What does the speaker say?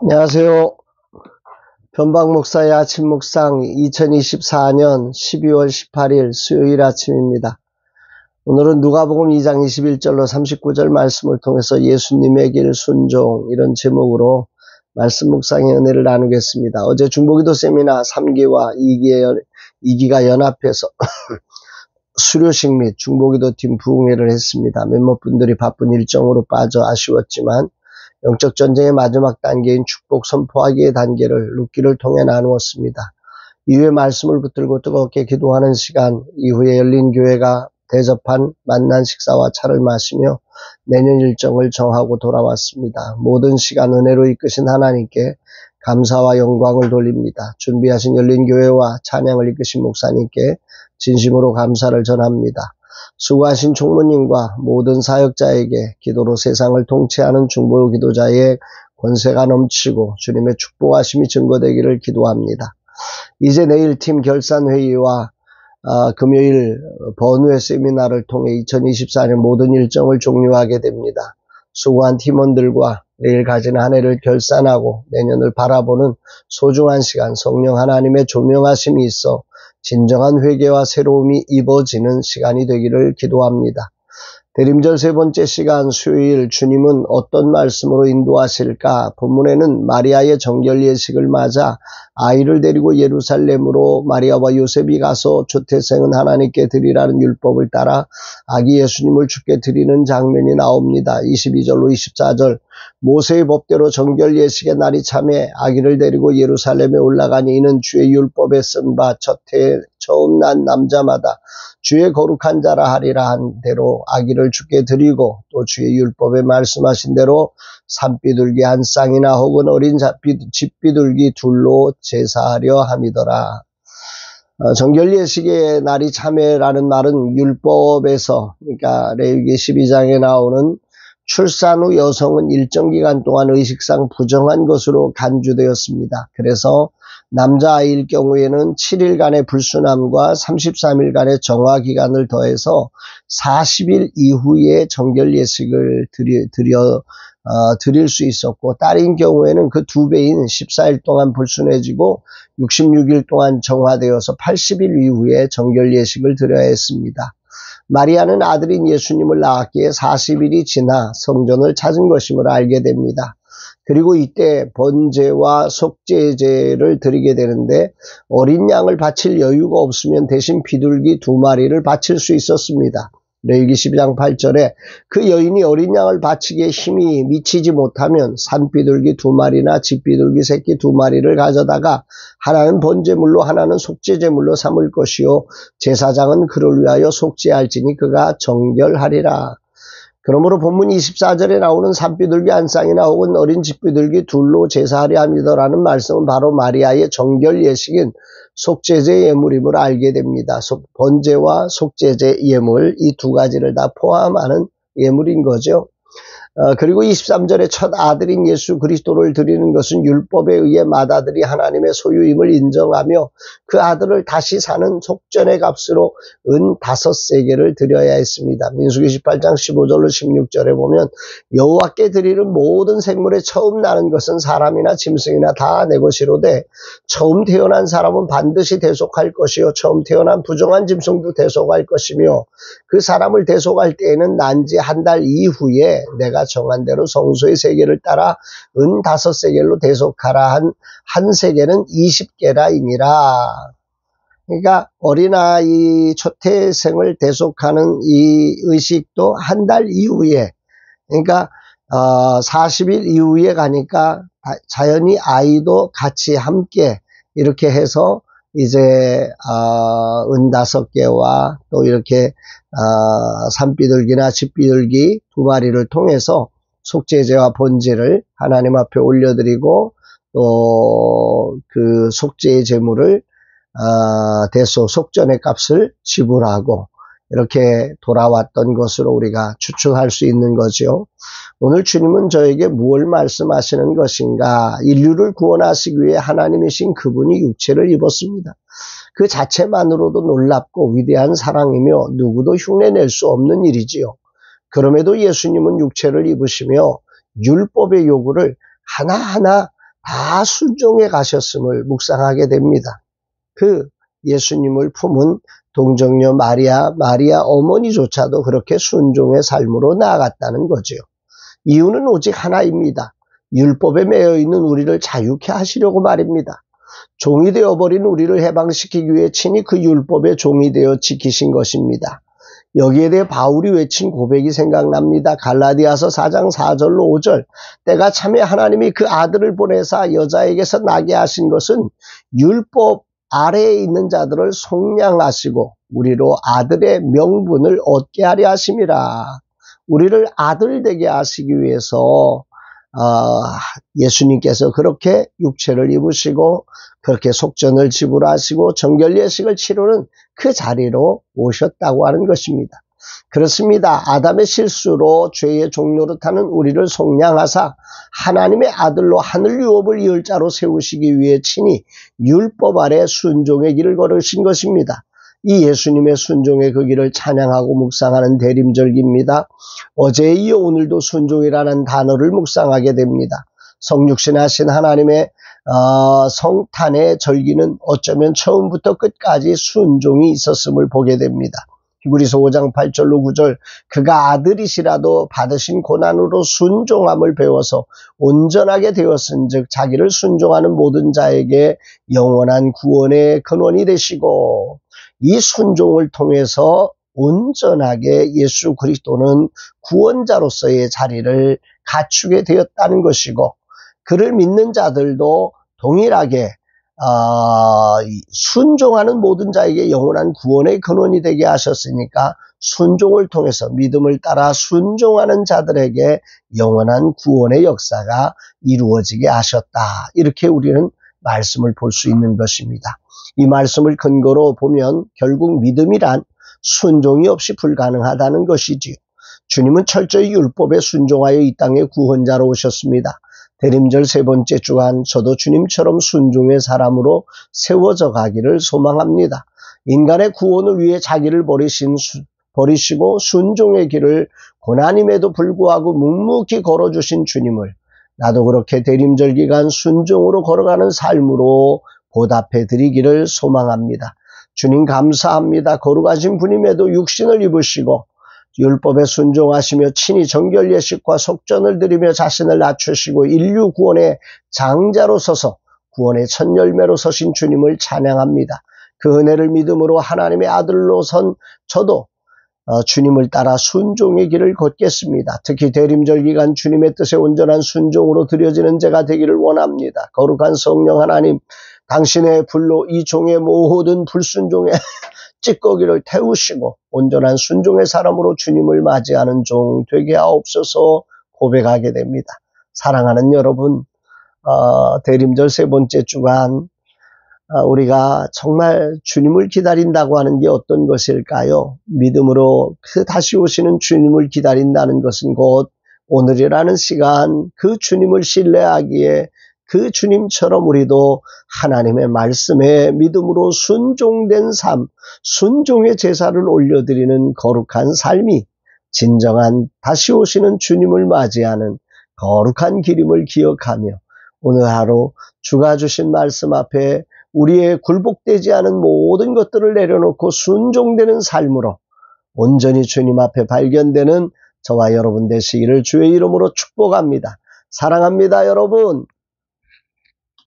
안녕하세요. 변방목사의 아침묵상 2024년 12월 18일 수요일 아침입니다. 오늘은 누가복음 2장 21절로 39절 말씀을 통해서 예수님의 길 순종, 이런 제목으로 말씀 묵상의 은혜를 나누겠습니다. 어제 중보기도 세미나 3기와 2기가 연합해서 수료식 및 중보기도 팀 부흥회를 했습니다. 몇몇 분들이 바쁜 일정으로 빠져 아쉬웠지만 영적 전쟁의 마지막 단계인 축복 선포하기의 단계를 룻기를 통해 나누었습니다. 이후에 말씀을 붙들고 뜨겁게 기도하는 시간, 이후에 열린 교회가 대접한 만난 식사와 차를 마시며 내년 일정을 정하고 돌아왔습니다. 모든 시간 은혜로 이끄신 하나님께 감사와 영광을 돌립니다. 준비하신 열린 교회와 찬양을 이끄신 목사님께 진심으로 감사를 전합니다. 수고하신 총무님과 모든 사역자에게 기도로 세상을 통치하는 중보 기도자의 권세가 넘치고 주님의 축복하심이 증거되기를 기도합니다. 이제 내일 팀 결산회의와 금요일 번외 세미나를 통해 2024년 모든 일정을 종료하게 됩니다. 수고한 팀원들과 내일 가진 한 해를 결산하고 내년을 바라보는 소중한 시간, 성령 하나님의 조명하심이 있어 진정한 회개와 새로움이 입어지는 시간이 되기를 기도합니다. 대림절 세 번째 시간 수요일, 주님은 어떤 말씀으로 인도하실까? 본문에는 마리아의 정결 예식을 맞아 아이를 데리고 예루살렘으로 마리아와 요셉이 가서 조태생은 하나님께 드리라는 율법을 따라 아기 예수님을 주께 드리는 장면이 나옵니다. 22절로 24절, 모세의 법대로 정결 예식의 날이 참에 아기를 데리고 예루살렘에 올라가니 이는 주의 율법에 쓴 바 첫 해에 처음 난 남자마다 주의 거룩한 자라 하리라 한 대로 아기를 주께 드리고, 또 주의 율법에 말씀하신 대로 산비둘기 한 쌍이나 혹은 어린 집비둘기 둘로 제사하려 함이더라. 정결 예식의 날이 참회라는 말은 율법에서, 그러니까 레위기 12장에 나오는 출산 후 여성은 일정 기간 동안 의식상 부정한 것으로 간주되었습니다. 그래서 남자아이일 경우에는 7일간의 불순함과 33일간의 정화 기간을 더해서 40일 이후에 정결 예식을 드릴 수 있었고, 딸인 경우에는 그 2배인 14일 동안 불순해지고 66일 동안 정화되어서 80일 이후에 정결 예식을 드려야 했습니다. 마리아는 아들인 예수님을 낳았기에 40일이 지나 성전을 찾은 것임을 알게 됩니다. 그리고 이때 번제와 속죄제를 드리게 되는데, 어린 양을 바칠 여유가 없으면 대신 비둘기 2마리를 바칠 수 있었습니다. 레위기 12장 8절에 그 여인이 어린 양을 바치기에 힘이 미치지 못하면 산비둘기 2마리나 집비둘기 새끼 2마리를 가져다가 하나는 번제물로 하나는 속죄제물로 삼을 것이요 제사장은 그를 위하여 속죄할지니 그가 정결하리라. 그러므로 본문 24절에 나오는 산비둘기 한 쌍이나 혹은 어린 집비둘기 둘로 제사하려 함이더라는 말씀은 바로 마리아의 정결 예식인 속죄제 예물임을 알게 됩니다. 번제와 속죄제 예물, 이 두 가지를 다 포함하는 예물인 거죠. 그리고 23절에 첫 아들인 예수 그리스도를 드리는 것은 율법에 의해 맏아들이 하나님의 소유임을 인정하며 그 아들을 다시 사는 속전의 값으로 은 5세겔을 드려야 했습니다. 민수기 18장 15절로 16절에 보면 여호와께 드리는 모든 생물에 처음 나는 것은 사람이나 짐승이나 다 내 것이로되 처음 태어난 사람은 반드시 대속할 것이요 처음 태어난 부정한 짐승도 대속할 것이며 그 사람을 대속할 때에는 난 지 한 달 이후에 내가 정한 대로 성소의 세겔을 따라 은 5세겔로 대속하라. 한 세겔은 20게라이니라. 그러니까 어린아이 초태생을 대속하는 이 의식도 한 달 이후에, 그러니까 40일 이후에 가니까 자연히 아이도 같이 함께 이렇게 해서 이제 은 5개와 또 이렇게 산비둘기나 집비둘기 2마리를 통해서 속죄제와 번제를 하나님 앞에 올려드리고, 또 그 속죄의 제물을 대소 속전의 값을 지불하고 이렇게 돌아왔던 것으로 우리가 추측할 수 있는 거죠. 오늘 주님은 저에게 무엇을 말씀하시는 것인가? 인류를 구원하시기 위해 하나님이신 그분이 육체를 입었습니다. 그 자체만으로도 놀랍고 위대한 사랑이며 누구도 흉내낼 수 없는 일이지요. 그럼에도 예수님은 육체를 입으시며 율법의 요구를 하나하나 다 순종해 가셨음을 묵상하게 됩니다. 그 예수님을 품은 동정녀 마리아 어머니조차도 그렇게 순종의 삶으로 나아갔다는 거죠. 이유는 오직 하나입니다. 율법에 매여 있는 우리를 자유케 하시려고 말입니다. 종이 되어버린 우리를 해방시키기 위해 친히 그 율법의 종이 되어 지키신 것입니다. 여기에 대해 바울이 외친 고백이 생각납니다. 갈라디아서 4장 4절로 5절. 때가 참에 하나님이 그 아들을 보내사 여자에게서 나게 하신 것은 율법 아래에 있는 자들을 속량하시고 우리로 아들의 명분을 얻게 하려 하심이라. 우리를 아들 되게 하시기 위해서 예수님께서 그렇게 육체를 입으시고 그렇게 속전을 지불하시고 정결예식을 치르는 그 자리로 오셨다고 하는 것입니다. 그렇습니다. 아담의 실수로 죄의 종노릇하는 우리를 속량하사 하나님의 아들로 하늘 유업을 이을 자로 세우시기 위해 친히 율법 아래 순종의 길을 걸으신 것입니다. 이 예수님의 순종의 그 길을 찬양하고 묵상하는 대림절기입니다. 어제에 이어 오늘도 순종이라는 단어를 묵상하게 됩니다. 성육신하신 하나님의 성탄의 절기는 어쩌면 처음부터 끝까지 순종이 있었음을 보게 됩니다. 히브리서 5장 8절로 9절 그가 아들이시라도 받으신 고난으로 순종함을 배워서 온전하게 되었은즉 자기를 순종하는 모든 자에게 영원한 구원의 근원이 되시고 이 순종을 통해서 온전하게 예수 그리스도는 구원자로서의 자리를 갖추게 되었다는 것이고 그를 믿는 자들도 동일하게 순종하는 모든 자에게 영원한 구원의 근원이 되게 하셨으니까 순종을 통해서 믿음을 따라 순종하는 자들에게 영원한 구원의 역사가 이루어지게 하셨다. 이렇게 우리는 말씀을 볼 수 있는 것입니다. 이 말씀을 근거로 보면 결국 믿음이란 순종이 없이 불가능하다는 것이지요. 주님은 철저히 율법에 순종하여 이 땅에 구원자로 오셨습니다. 대림절 세 번째 주간 저도 주님처럼 순종의 사람으로 세워져 가기를 소망합니다. 인간의 구원을 위해 자기를 버리시고 순종의 길을 고난임에도 불구하고 묵묵히 걸어주신 주님을 나도 그렇게 대림절 기간 순종으로 걸어가는 삶으로 보답해 드리기를 소망합니다. 주님 감사합니다. 거룩하신 분임에도 육신을 입으시고 율법에 순종하시며 친히 정결예식과 속전을 드리며 자신을 낮추시고 인류 구원의 장자로 서서 구원의 첫 열매로 서신 주님을 찬양합니다. 그 은혜를 믿음으로 하나님의 아들로 선 저도 주님을 따라 순종의 길을 걷겠습니다. 특히 대림절 기간 주님의 뜻에 온전한 순종으로 드려지는 제가 되기를 원합니다. 거룩한 성령 하나님, 당신의 불로 이 종의 모든 불순종의 찌꺼기를 태우시고 온전한 순종의 사람으로 주님을 맞이하는 종 되게 하옵소서 고백하게 됩니다. 사랑하는 여러분, 대림절 세 번째 주간 우리가 정말 주님을 기다린다고 하는 게 어떤 것일까요? 믿음으로 그 다시 오시는 주님을 기다린다는 것은 곧 오늘이라는 시간 그 주님을 신뢰하기에 그 주님처럼 우리도 하나님의 말씀에 믿음으로 순종된 삶, 순종의 제사를 올려드리는 거룩한 삶이 진정한 다시 오시는 주님을 맞이하는 거룩한 길임을 기억하며 오늘 하루 주가 주신 말씀 앞에 우리의 굴복되지 않은 모든 것들을 내려놓고 순종되는 삶으로 온전히 주님 앞에 발견되는 저와 여러분 되시기를 주의 이름으로 축복합니다. 사랑합니다, 여러분.